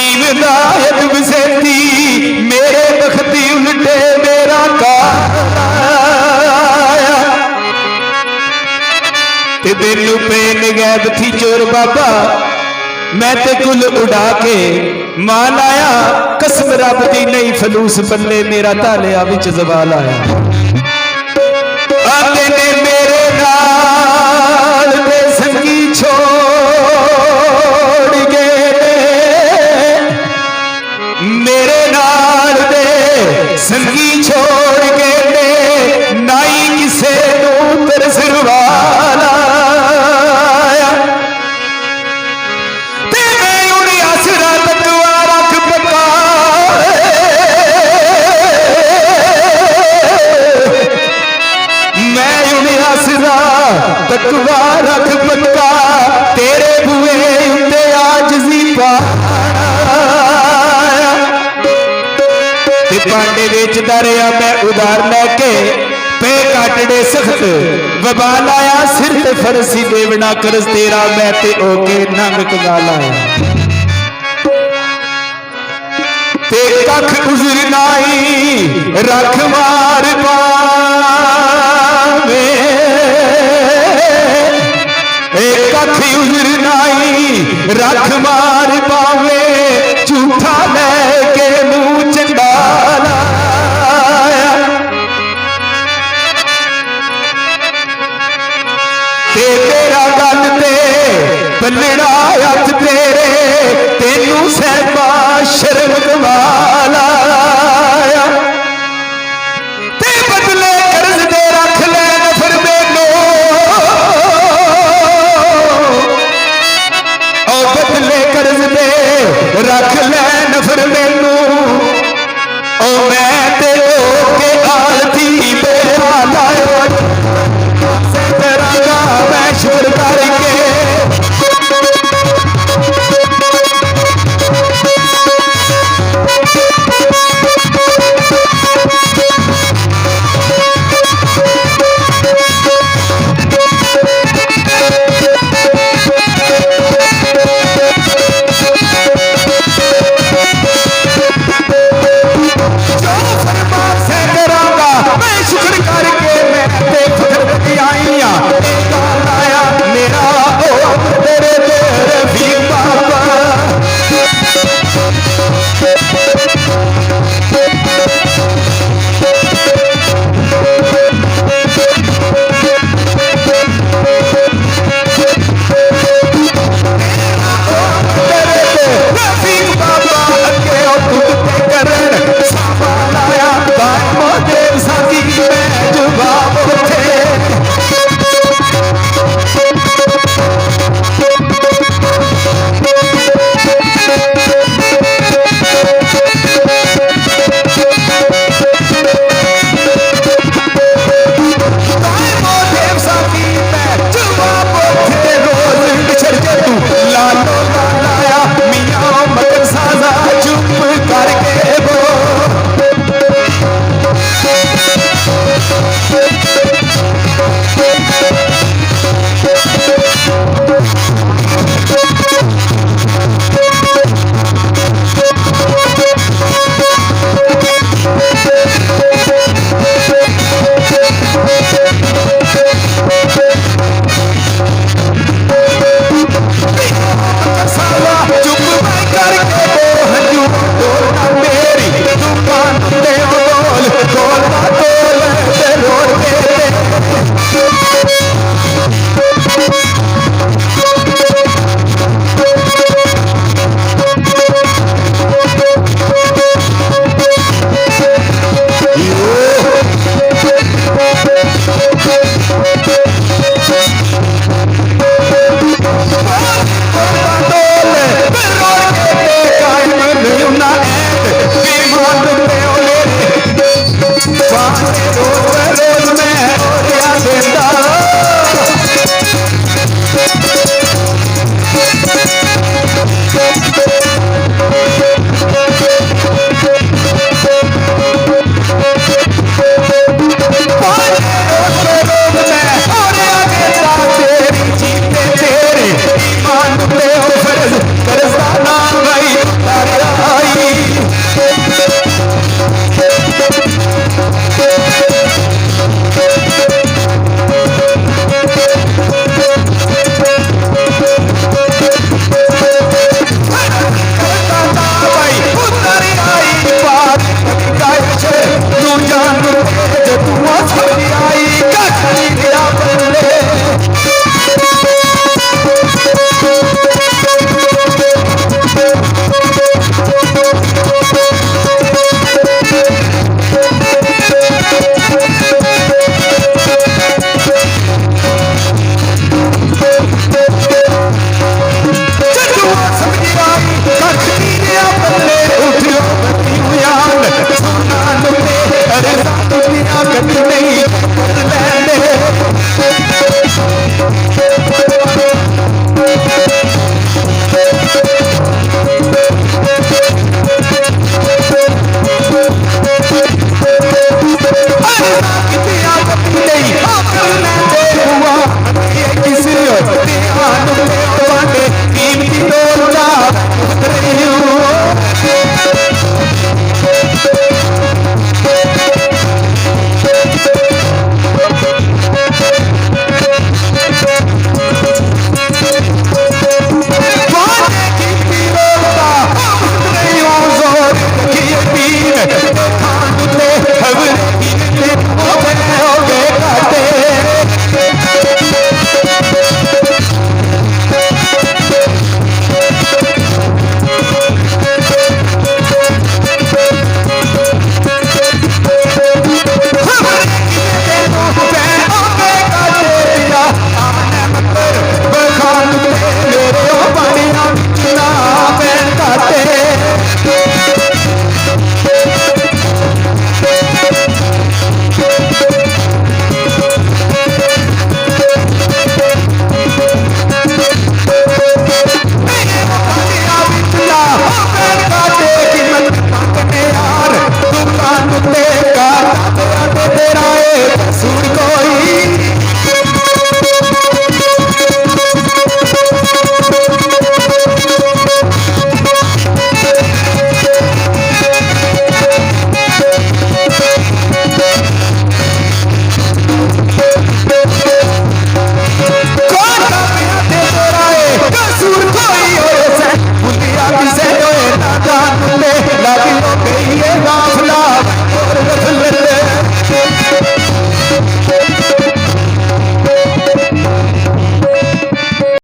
नीम दायत बसेती मेरे बखती उल्टे मेरा काया ते दिल पे निगैब थी चोर बाबा मैं ते कुल उड़ा के मान आया कसम रब दी नहीं फलूस बल्ले मेरा तालिया विच जवाल आया आते ने मेरे नाल दे संगी छोड़ गए मेरे नाल दे संगी छोड़ गए नाई किसे नू तरसवाला तकवा रख पक्का तेरे बुए उत्ते आजजी पाया ते पांडे वेचदा रहा मैं उधार लैके पे काटड़े सख्त वबाल आया सिर ते फरसी देवना करस तेरा मैं ते ओके नंग कगाल आया ते कख उजर नाई रख मार पावे कख उजर नाई रख मार पावे झूठा लैके मुंह चंडाला ते तेरा गल ते पलड़ा हथ तेरे तेनू सहबा शर्म गवाला